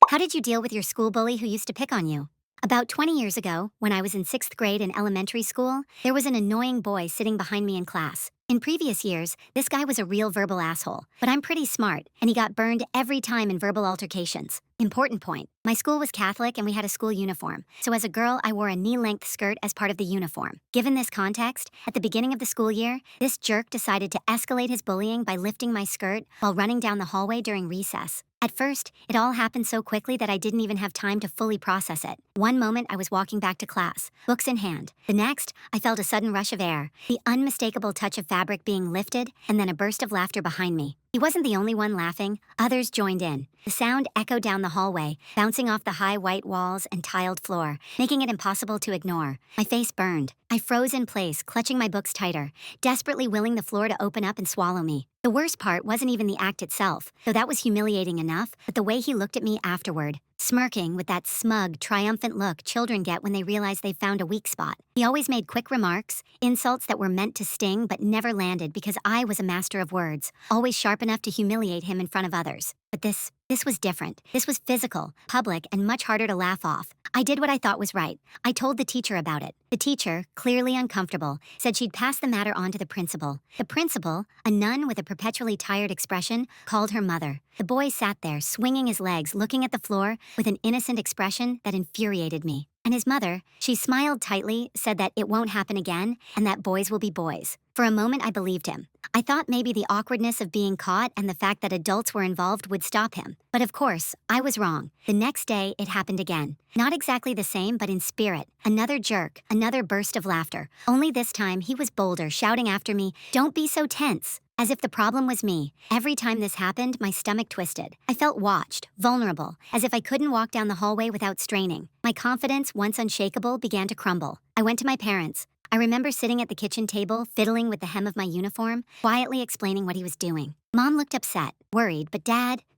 How did you deal with your school bully who used to pick on you? About 20 years ago, when I was in sixth grade in elementary school, there was an annoying boy sitting behind me in class. In previous years, this guy was a real verbal asshole, but I'm pretty smart, and he got burned every time in verbal altercations. Important point. My school was Catholic and we had a school uniform, so as a girl, I wore a knee-length skirt as part of the uniform. Given this context, at the beginning of the school year, this jerk decided to escalate his bullying by lifting my skirt while running down the hallway during recess. At first, it all happened so quickly that I didn't even have time to fully process it. One moment, I was walking back to class, books in hand. The next, I felt a sudden rush of air, the unmistakable touch of fabric being lifted, and then a burst of laughter behind me. He wasn't the only one laughing. Others joined in. The sound echoed down the hallway, bouncing off the high white walls and tiled floor, making it impossible to ignore. My face burned. I froze in place, clutching my books tighter, desperately willing the floor to open up and swallow me. The worst part wasn't even the act itself, though that was humiliating enough, but the way he looked at me afterward, smirking with that smug, triumphant look children get when they realize they've found a weak spot. He always made quick remarks, insults that were meant to sting but never landed because I was a master of words, always sharp enough to humiliate him in front of others. But this was different. This was physical, public, and much harder to laugh off. I did what I thought was right. I told the teacher about it. The teacher, clearly uncomfortable, said she'd pass the matter on to the principal. The principal, a nun with a perpetually tired expression, called her mother. The boy sat there, swinging his legs, looking at the floor with an innocent expression that infuriated me. And his mother, she smiled tightly, said that it won't happen again, and that boys will be boys. For a moment, I believed him. I thought maybe the awkwardness of being caught and the fact that adults were involved would stop him. But of course, I was wrong. The next day, it happened again. Not exactly the same, but in spirit. Another jerk, another burst of laughter. Only this time, he was bolder, shouting after me, "Don't be so tense." As if the problem was me. Every time this happened, my stomach twisted. I felt watched, vulnerable, as if I couldn't walk down the hallway without straining. My confidence, once unshakable, began to crumble. I went to my parents. I remember sitting at the kitchen table, fiddling with the hem of my uniform, quietly explaining what he was doing. Mom looked upset, worried, but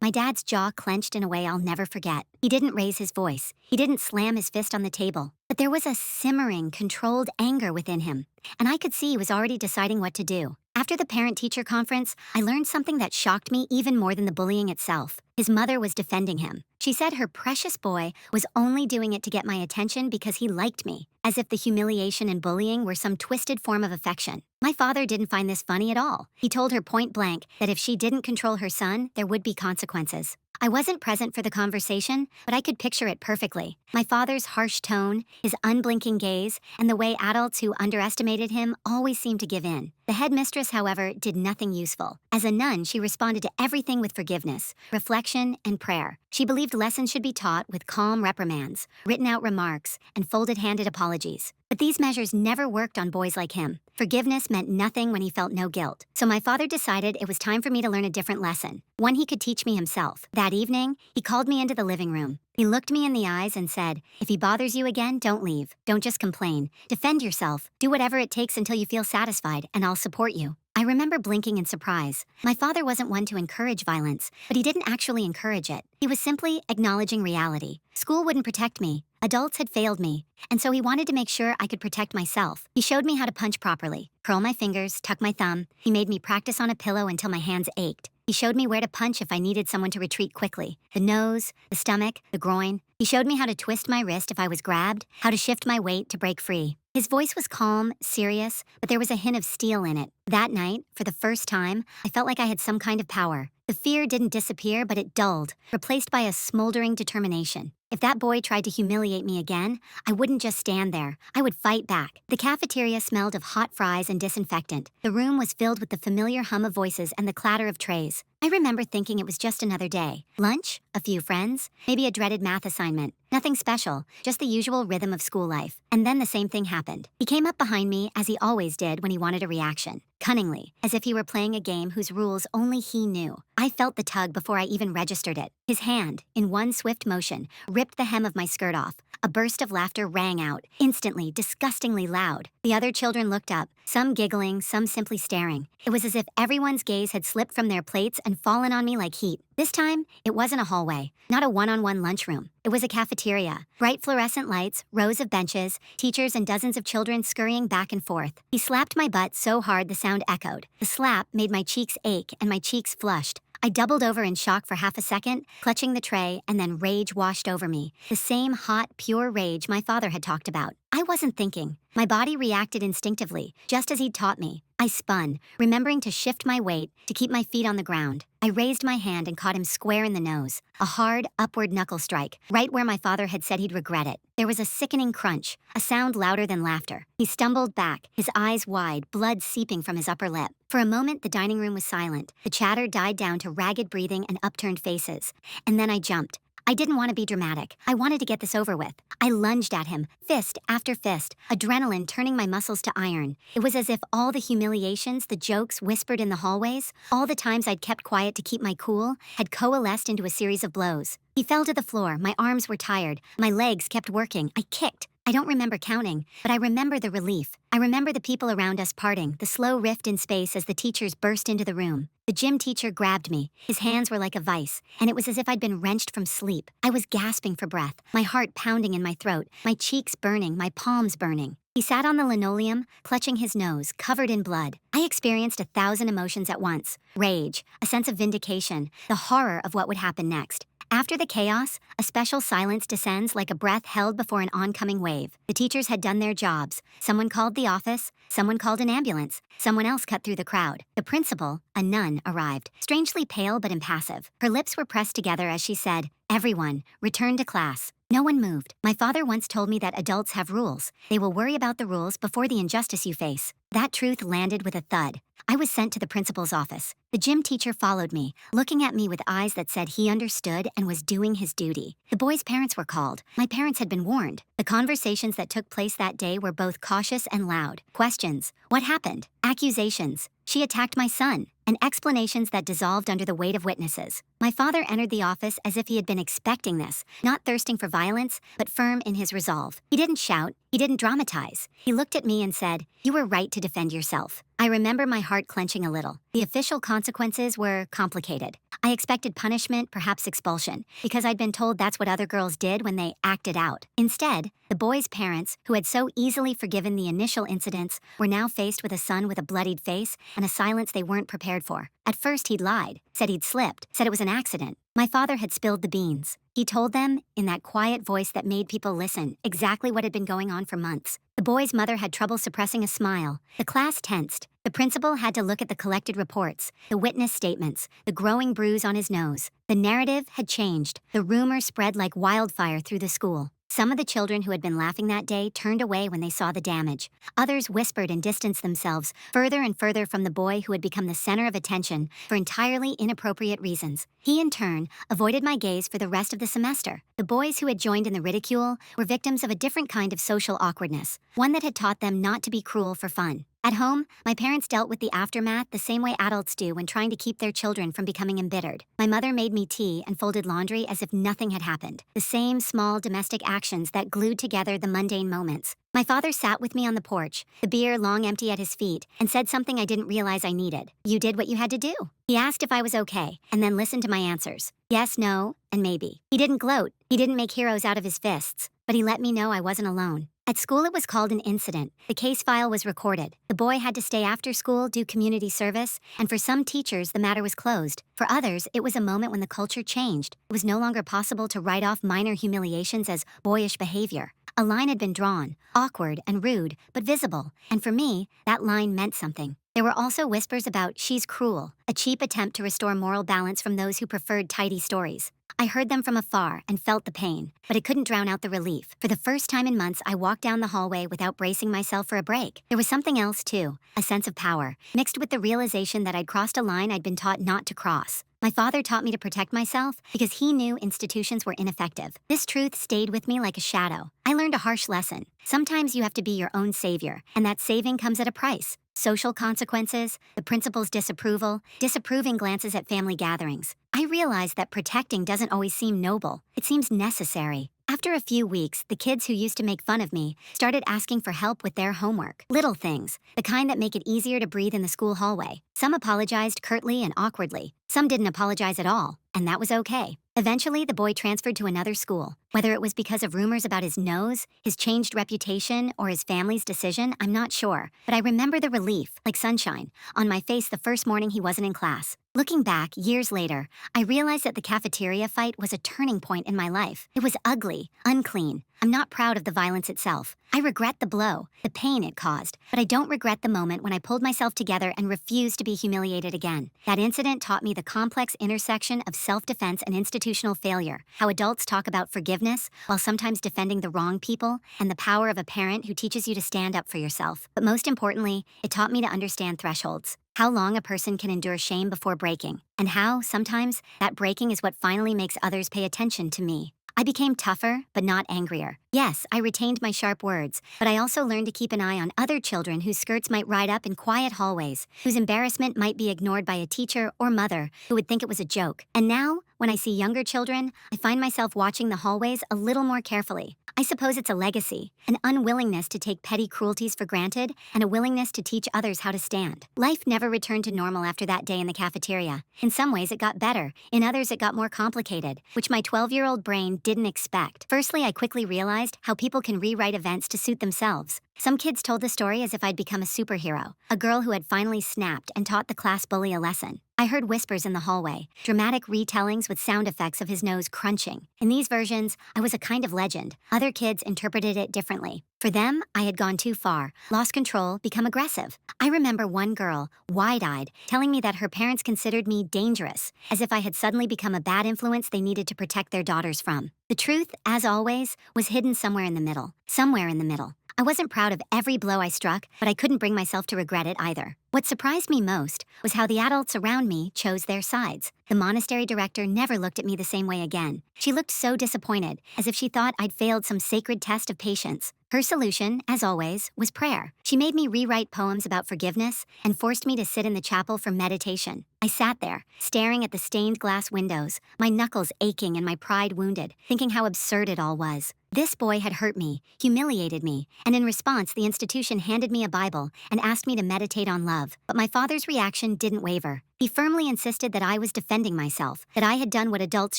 my dad's jaw clenched in a way I'll never forget. He didn't raise his voice. He didn't slam his fist on the table. But there was a simmering, controlled anger within him, and I could see he was already deciding what to do. After the parent-teacher conference, I learned something that shocked me even more than the bullying itself. His mother was defending him. She said her precious boy was only doing it to get my attention because he liked me, as if the humiliation and bullying were some twisted form of affection. My father didn't find this funny at all. He told her point blank that if she didn't control her son, there would be consequences. I wasn't present for the conversation, but I could picture it perfectly. My father's harsh tone, his unblinking gaze, and the way adults who underestimated him always seemed to give in. The headmistress, however, did nothing useful. As a nun, she responded to everything with forgiveness, reflection, and prayer. She believed lessons should be taught with calm reprimands, written-out remarks, and folded-handed apologies. But these measures never worked on boys like him. Forgiveness meant nothing when he felt no guilt. So my father decided it was time for me to learn a different lesson, one he could teach me himself. That evening, he called me into the living room. He looked me in the eyes and said, "If he bothers you again, don't leave. Don't just complain. Defend yourself. Do whatever it takes until you feel satisfied, and I'll support you." I remember blinking in surprise. My father wasn't one to encourage violence, but he didn't actually encourage it. He was simply acknowledging reality. School wouldn't protect me. Adults had failed me, and so he wanted to make sure I could protect myself. He showed me how to punch properly, curl my fingers, tuck my thumb. He made me practice on a pillow until my hands ached. He showed me where to punch if I needed someone to retreat quickly. The nose, the stomach, the groin. He showed me how to twist my wrist if I was grabbed, how to shift my weight to break free. His voice was calm, serious, but there was a hint of steel in it. That night, for the first time, I felt like I had some kind of power. The fear didn't disappear, but it dulled, replaced by a smoldering determination. If that boy tried to humiliate me again, I wouldn't just stand there. I would fight back. The cafeteria smelled of hot fries and disinfectant. The room was filled with the familiar hum of voices and the clatter of trays. I remember thinking it was just another day. Lunch, a few friends, maybe a dreaded math assignment. Nothing special, just the usual rhythm of school life. And then the same thing happened. He came up behind me, as he always did when he wanted a reaction. Cunningly, as if he were playing a game whose rules only he knew. I felt the tug before I even registered it. His hand, in one swift motion, ripped the hem of my skirt off. A burst of laughter rang out, instantly, disgustingly loud. The other children looked up, some giggling, some simply staring. It was as if everyone's gaze had slipped from their plates and fallen on me like heat. This time, it wasn't a hallway, not a one-on-one lunchroom. It was a cafeteria. Bright fluorescent lights, rows of benches, teachers and dozens of children scurrying back and forth. He slapped my butt so hard the sound echoed. The slap made my cheeks ache and my cheeks flushed. I doubled over in shock for half a second, clutching the tray, and then rage washed over me. The same hot, pure rage my father had talked about. I wasn't thinking. My body reacted instinctively, just as he'd taught me. I spun, remembering to shift my weight to keep my feet on the ground. I raised my hand and caught him square in the nose. A hard, upward knuckle strike, right where my father had said he'd regret it. There was a sickening crunch, a sound louder than laughter. He stumbled back, his eyes wide, blood seeping from his upper lip. For a moment, the dining room was silent. The chatter died down to ragged breathing and upturned faces. And then I jumped. I didn't want to be dramatic. I wanted to get this over with. I lunged at him, fist after fist, adrenaline turning my muscles to iron. It was as if all the humiliations, the jokes whispered in the hallways, all the times I'd kept quiet to keep my cool, had coalesced into a series of blows. He fell to the floor. My arms were tired. My legs kept working. I kicked. I don't remember counting, but I remember the relief. I remember the people around us parting, the slow rift in space as the teachers burst into the room. The gym teacher grabbed me. His hands were like a vice, and it was as if I'd been wrenched from sleep. I was gasping for breath, my heart pounding in my throat, my cheeks burning, my palms burning. He sat on the linoleum, clutching his nose, covered in blood. I experienced 1,000 emotions at once. Rage, a sense of vindication, the horror of what would happen next. After the chaos, a special silence descends like a breath held before an oncoming wave. The teachers had done their jobs. Someone called the office, someone called an ambulance, someone else cut through the crowd. The principal, a nun, arrived, strangely pale but impassive. Her lips were pressed together as she said, "Everyone, return to class." No one moved. My father once told me that adults have rules. They will worry about the rules before the injustice you face. That truth landed with a thud. I was sent to the principal's office. The gym teacher followed me, looking at me with eyes that said he understood and was doing his duty. The boys' parents were called. My parents had been warned. The conversations that took place that day were both cautious and loud. Questions. What happened? Accusations. She attacked my son. And explanations that dissolved under the weight of witnesses. My father entered the office as if he had been expecting this, not thirsting for violence, but firm in his resolve. He didn't shout. He didn't dramatize. He looked at me and said, "You were right to defend yourself." I remember my heart clenching a little. The official consequences were complicated. I expected punishment, perhaps expulsion, because I'd been told that's what other girls did when they acted out. Instead, the boys' parents, who had so easily forgiven the initial incidents, were now faced with a son with a bloodied face and a silence they weren't prepared for. At first, he'd lied, said he'd slipped, said it was an accident. My father had spilled the beans. He told them, in that quiet voice that made people listen, exactly what had been going on for months. The boy's mother had trouble suppressing a smile. The class tensed. The principal had to look at the collected reports, the witness statements, the growing bruise on his nose. The narrative had changed. The rumor spread like wildfire through the school. Some of the children who had been laughing that day turned away when they saw the damage. Others whispered and distanced themselves further and further from the boy who had become the center of attention for entirely inappropriate reasons. He, in turn, avoided my gaze for the rest of the semester. The boys who had joined in the ridicule were victims of a different kind of social awkwardness, one that had taught them not to be cruel for fun. At home, my parents dealt with the aftermath the same way adults do when trying to keep their children from becoming embittered. My mother made me tea and folded laundry as if nothing had happened. The same small domestic actions that glued together the mundane moments. My father sat with me on the porch, the beer long empty at his feet, and said something I didn't realize I needed. "You did what you had to do." He asked if I was okay, and then listened to my answers. Yes, no, and maybe. He didn't gloat. He didn't make heroes out of his fists, but he let me know I wasn't alone. At school, it was called an incident. The case file was recorded. The boy had to stay after school, do community service, and for some teachers, the matter was closed. For others, it was a moment when the culture changed. It was no longer possible to write off minor humiliations as boyish behavior. A line had been drawn, awkward and rude, but visible, and for me, that line meant something. There were also whispers about "she's cruel," a cheap attempt to restore moral balance from those who preferred tidy stories. I heard them from afar and felt the pain, but it couldn't drown out the relief. For the first time in months, I walked down the hallway without bracing myself for a break. There was something else, too, a sense of power, mixed with the realization that I'd crossed a line I'd been taught not to cross. My father taught me to protect myself because he knew institutions were ineffective. This truth stayed with me like a shadow. I learned a harsh lesson. Sometimes you have to be your own savior, and that saving comes at a price. Social consequences, the principal's disapproval, disapproving glances at family gatherings. I realized that protecting doesn't always seem noble. It seems necessary. After a few weeks, the kids who used to make fun of me started asking for help with their homework. Little things, the kind that make it easier to breathe in the school hallway. Some apologized curtly and awkwardly. Some didn't apologize at all, and that was okay. Eventually, the boy transferred to another school. Whether it was because of rumors about his nose, his changed reputation, or his family's decision, I'm not sure. But I remember the relief, like sunshine, on my face the first morning he wasn't in class. Looking back, years later, I realized that the cafeteria fight was a turning point in my life. It was ugly, unclean. I'm not proud of the violence itself. I regret the blow, the pain it caused, but I don't regret the moment when I pulled myself together and refused to be humiliated again. That incident taught me the complex intersection of self-defense and institutional failure, how adults talk about forgiveness while sometimes defending the wrong people, and the power of a parent who teaches you to stand up for yourself. But most importantly, it taught me to understand thresholds. How long a person can endure shame before breaking, and how, sometimes, that breaking is what finally makes others pay attention to me. I became tougher, but not angrier. Yes, I retained my sharp words, but I also learned to keep an eye on other children whose skirts might ride up in quiet hallways, whose embarrassment might be ignored by a teacher or mother who would think it was a joke. And now, when I see younger children, I find myself watching the hallways a little more carefully. I suppose it's a legacy, an unwillingness to take petty cruelties for granted, and a willingness to teach others how to stand. Life never returned to normal after that day in the cafeteria. In some ways, it got better. In others, it got more complicated, which my 12-year-old brain didn't expect. Firstly, I quickly realized how people can rewrite events to suit themselves. Some kids told the story as if I'd become a superhero, a girl who had finally snapped and taught the class bully a lesson. I heard whispers in the hallway, dramatic retellings with sound effects of his nose crunching. In these versions, I was a kind of legend. Other kids interpreted it differently. For them, I had gone too far, lost control, become aggressive. I remember one girl, wide-eyed, telling me that her parents considered me dangerous, as if I had suddenly become a bad influence they needed to protect their daughters from. The truth, as always, was hidden somewhere in the middle. Somewhere in the middle. I wasn't proud of every blow I struck, but I couldn't bring myself to regret it either. What surprised me most was how the adults around me chose their sides. The monastery director never looked at me the same way again. She looked so disappointed, as if she thought I'd failed some sacred test of patience. Her solution, as always, was prayer. She made me rewrite poems about forgiveness and forced me to sit in the chapel for meditation. I sat there, staring at the stained glass windows, my knuckles aching and my pride wounded, thinking how absurd it all was. This boy had hurt me, humiliated me, and in response, the institution handed me a Bible and asked me to meditate on love. But my father's reaction didn't waver. He firmly insisted that I was defending myself, that I had done what adults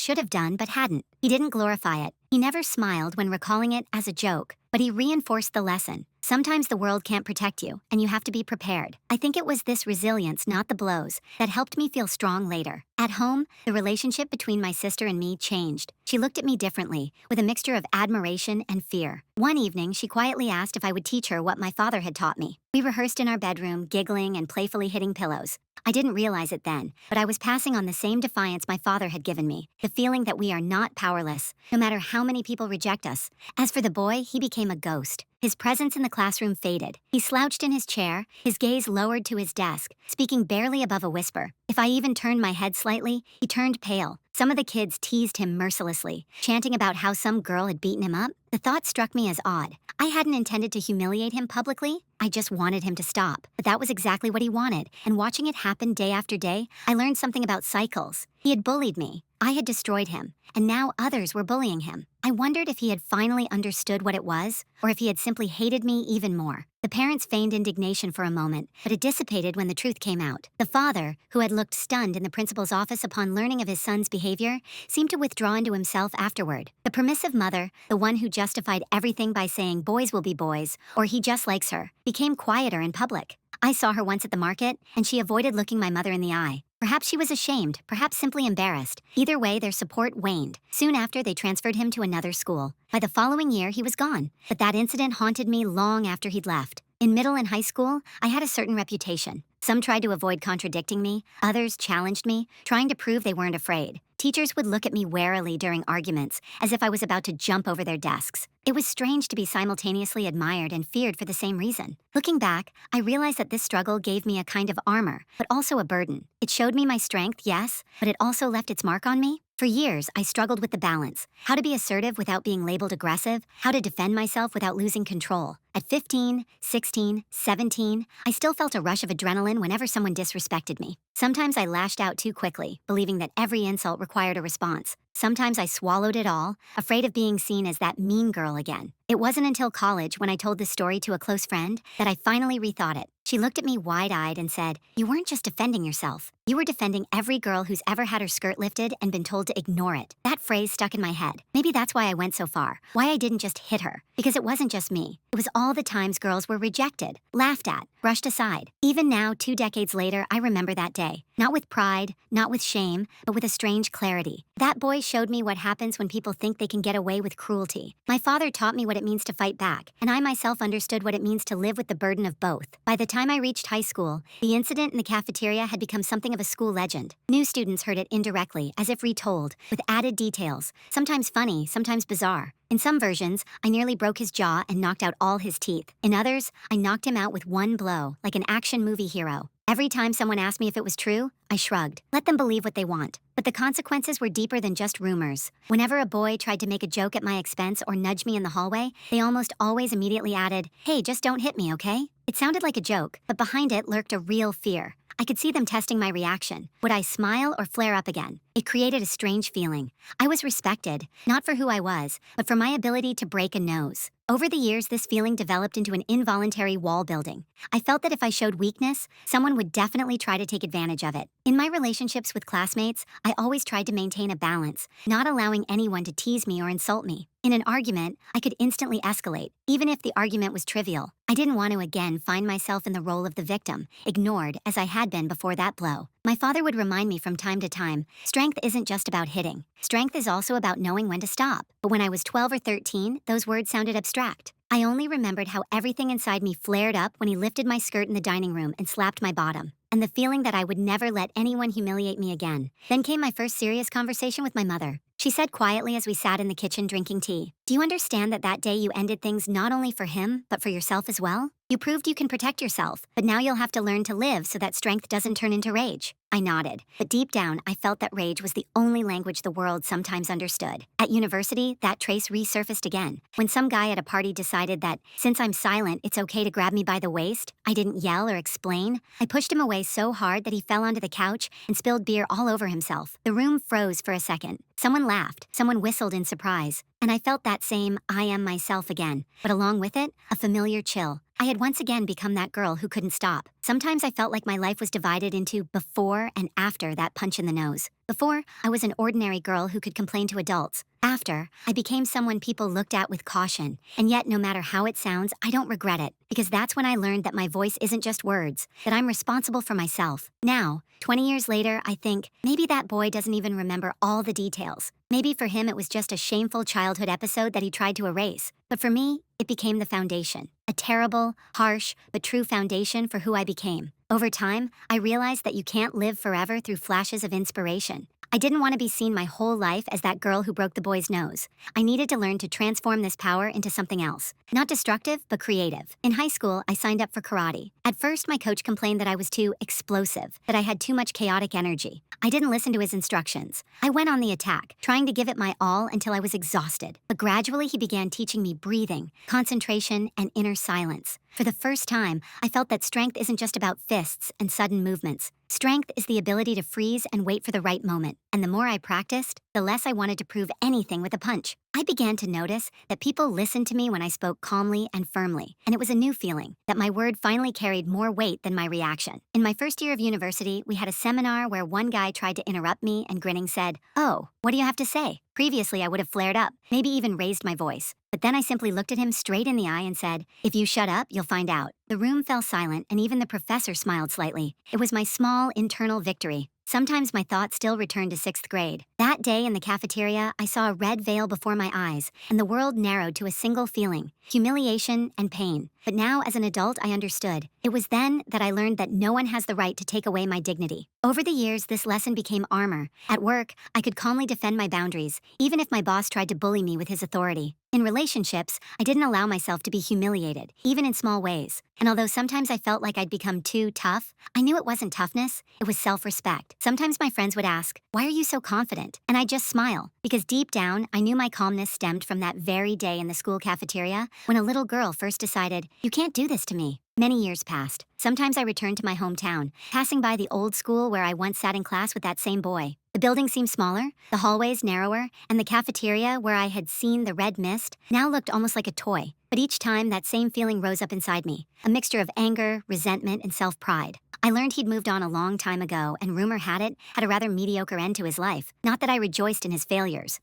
should have done but hadn't. He didn't glorify it. He never smiled when recalling it as a joke, but he reinforced the lesson. Sometimes the world can't protect you, and you have to be prepared. I think it was this resilience, not the blows, that helped me feel strong later. At home, the relationship between my sister and me changed. She looked at me differently, with a mixture of admiration and fear. One evening, she quietly asked if I would teach her what my father had taught me. We rehearsed in our bedroom, giggling and playfully hitting pillows. I didn't realize it then, but I was passing on the same defiance my father had given me, the feeling that we are not powerless, no matter how many people reject us. As for the boy, he became a ghost. His presence in the classroom faded. He slouched in his chair, his gaze lowered to his desk, speaking barely above a whisper. If I even turned my head slightly, he turned pale. Some of the kids teased him mercilessly, chanting about how some girl had beaten him up. The thought struck me as odd. I hadn't intended to humiliate him publicly. I just wanted him to stop. But that was exactly what he wanted, and watching it happen day after day, I learned something about cycles. He had bullied me. I had destroyed him, and now others were bullying him. I wondered if he had finally understood what it was, or if he had simply hated me even more. The parents feigned indignation for a moment, but it dissipated when the truth came out. The father, who had looked stunned in the principal's office upon learning of his son's behavior, seemed to withdraw into himself afterward. The permissive mother, the one who justified everything by saying boys will be boys, or he just likes her, became quieter in public. I saw her once at the market, and she avoided looking my mother in the eye. Perhaps she was ashamed, perhaps simply embarrassed. Either way, their support waned. Soon after, they transferred him to another school. By the following year, he was gone. But that incident haunted me long after he'd left. In middle and high school, I had a certain reputation. Some tried to avoid contradicting me, others challenged me, trying to prove they weren't afraid. Teachers would look at me warily during arguments, as if I was about to jump over their desks. It was strange to be simultaneously admired and feared for the same reason. Looking back, I realized that this struggle gave me a kind of armor, but also a burden. It showed me my strength, yes, but it also left its mark on me. For years, I struggled with the balance. How to be assertive without being labeled aggressive, how to defend myself without losing control. At 15, 16, 17, I still felt a rush of adrenaline whenever someone disrespected me. Sometimes I lashed out too quickly, believing that every insult required a response. Sometimes I swallowed it all, afraid of being seen as that mean girl again. It wasn't until college, when I told this story to a close friend, that I finally rethought it. She looked at me wide-eyed and said, "You weren't just defending yourself. You were defending every girl who's ever had her skirt lifted and been told to ignore it." That phrase stuck in my head. Maybe that's why I went so far, why I didn't just hit her. Because it wasn't just me. It was all the times girls were rejected, laughed at, brushed aside. Even now, 2 decades later, I remember that day. Not with pride, not with shame, but with a strange clarity. That boy showed me what happens when people think they can get away with cruelty. My father taught me what it means to fight back, and I myself understood what it means to live with the burden of both. By the time I reached high school, the incident in the cafeteria had become something of a school legend. New students heard it indirectly, as if retold, with added details, sometimes funny, sometimes bizarre. In some versions, I nearly broke his jaw and knocked out all his teeth. In others, I knocked him out with one blow, like an action movie hero. Every time someone asked me if it was true, I shrugged. Let them believe what they want. But the consequences were deeper than just rumors. Whenever a boy tried to make a joke at my expense or nudge me in the hallway, they almost always immediately added, "Hey, just don't hit me, okay?" It sounded like a joke, but behind it lurked a real fear. I could see them testing my reaction. Would I smile or flare up again? It created a strange feeling. I was respected, not for who I was, but for my ability to break a nose. Over the years, this feeling developed into an involuntary wall building. I felt that if I showed weakness, someone would definitely try to take advantage of it. In my relationships with classmates, I always tried to maintain a balance, not allowing anyone to tease me or insult me. In an argument, I could instantly escalate, even if the argument was trivial. I didn't want to again find myself in the role of the victim, ignored as I had been before that blow. My father would remind me from time to time, strength isn't just about hitting. Strength is also about knowing when to stop. But when I was 12 or 13, those words sounded abstract. I only remembered how everything inside me flared up when he lifted my skirt in the dining room and slapped my bottom, and the feeling that I would never let anyone humiliate me again. Then came my first serious conversation with my mother. She said quietly as we sat in the kitchen drinking tea, "Do you understand that day you ended things not only for him, but for yourself as well? You proved you can protect yourself, but now you'll have to learn to live so that strength doesn't turn into rage." I nodded, but deep down, I felt that rage was the only language the world sometimes understood. At university, that trace resurfaced again. When some guy at a party decided that, since I'm silent, it's okay to grab me by the waist, I didn't yell or explain. I pushed him away so hard that he fell onto the couch and spilled beer all over himself. The room froze for a second. Someone laughed, someone whistled in surprise, and I felt that same "I am myself" again, but along with it, a familiar chill. I had once again become that girl who couldn't stop. Sometimes I felt like my life was divided into before and after that punch in the nose. Before, I was an ordinary girl who could complain to adults. After, I became someone people looked at with caution. And yet, no matter how it sounds, I don't regret it. Because that's when I learned that my voice isn't just words, that I'm responsible for myself. Now, 20 years later, I think, maybe that boy doesn't even remember all the details. Maybe for him it was just a shameful childhood episode that he tried to erase. But for me, it became the foundation. A terrible, harsh, but true foundation for who I became. Over time, I realized that you can't live forever through flashes of inspiration. I didn't want to be seen my whole life as that girl who broke the boy's nose. I needed to learn to transform this power into something else. Not destructive, but creative. In high school, I signed up for karate. At first, my coach complained that I was too explosive, that I had too much chaotic energy. I didn't listen to his instructions. I went on the attack, trying to give it my all until I was exhausted. But gradually, he began teaching me breathing, concentration, and inner silence. For the first time, I felt that strength isn't just about fists and sudden movements. Strength is the ability to freeze and wait for the right moment. And the more I practiced, the less I wanted to prove anything with a punch. I began to notice that people listened to me when I spoke calmly and firmly, and it was a new feeling, that my word finally carried more weight than my reaction. In my first year of university, we had a seminar where one guy tried to interrupt me and grinning said, "Oh, what do you have to say?" Previously, I would have flared up, maybe even raised my voice. But then I simply looked at him straight in the eye and said, "If you shut up, you'll find out." The room fell silent, and even the professor smiled slightly. It was my small, internal victory. Sometimes my thoughts still return to 6th grade. That day in the cafeteria, I saw a red veil before my eyes, and the world narrowed to a single feeling: humiliation and pain. But now, as an adult, I understood. It was then that I learned that no one has the right to take away my dignity. Over the years, this lesson became armor. At work, I could calmly defend my boundaries, even if my boss tried to bully me with his authority. In relationships, I didn't allow myself to be humiliated, even in small ways. And although sometimes I felt like I'd become too tough, I knew it wasn't toughness, it was self-respect. Sometimes my friends would ask, "Why are you so confident?" And I'd just smile, because deep down, I knew my calmness stemmed from that very day in the school cafeteria when a little girl first decided, "You can't do this to me." Many years passed. Sometimes I return to my hometown, passing by the old school where I once sat in class with that same boy. The building seemed smaller, the hallways narrower, and the cafeteria where I had seen the red mist now looked almost like a toy. But each time, that same feeling rose up inside me, a mixture of anger, resentment, and self-pride. I learned he'd moved on a long time ago, and rumor had it, had a rather mediocre end to his life. Not that I rejoiced in his failures.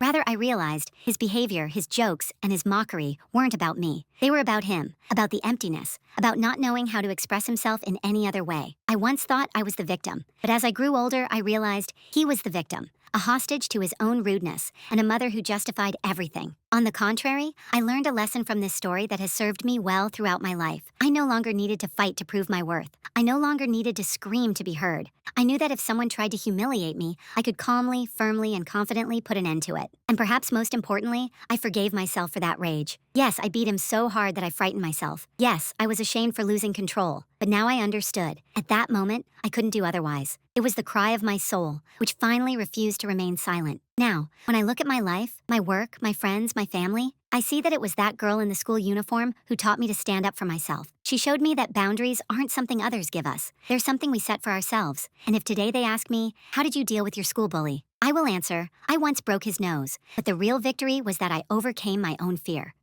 Rather, I realized his behavior, his jokes, and his mockery weren't about me. They were about him, about the emptiness, about not knowing how to express himself in any other way. I once thought I was the victim, but as I grew older, I realized he was the victim, a hostage to his own rudeness, and a mother who justified everything. On the contrary, I learned a lesson from this story that has served me well throughout my life. I no longer needed to fight to prove my worth. I no longer needed to scream to be heard. I knew that if someone tried to humiliate me, I could calmly, firmly, and confidently put an end to it. And perhaps most importantly, I forgave myself for that rage. Yes, I beat him so hard that I frightened myself. Yes, I was ashamed for losing control. But now I understood. At that moment, I couldn't do otherwise. It was the cry of my soul, which finally refused to remain silent. Now, when I look at my life, my work, my friends, my family, I see that it was that girl in the school uniform who taught me to stand up for myself. She showed me that boundaries aren't something others give us. They're something we set for ourselves. And if today they ask me, how did you deal with your school bully? I will answer, I once broke his nose, but the real victory was that I overcame my own fear.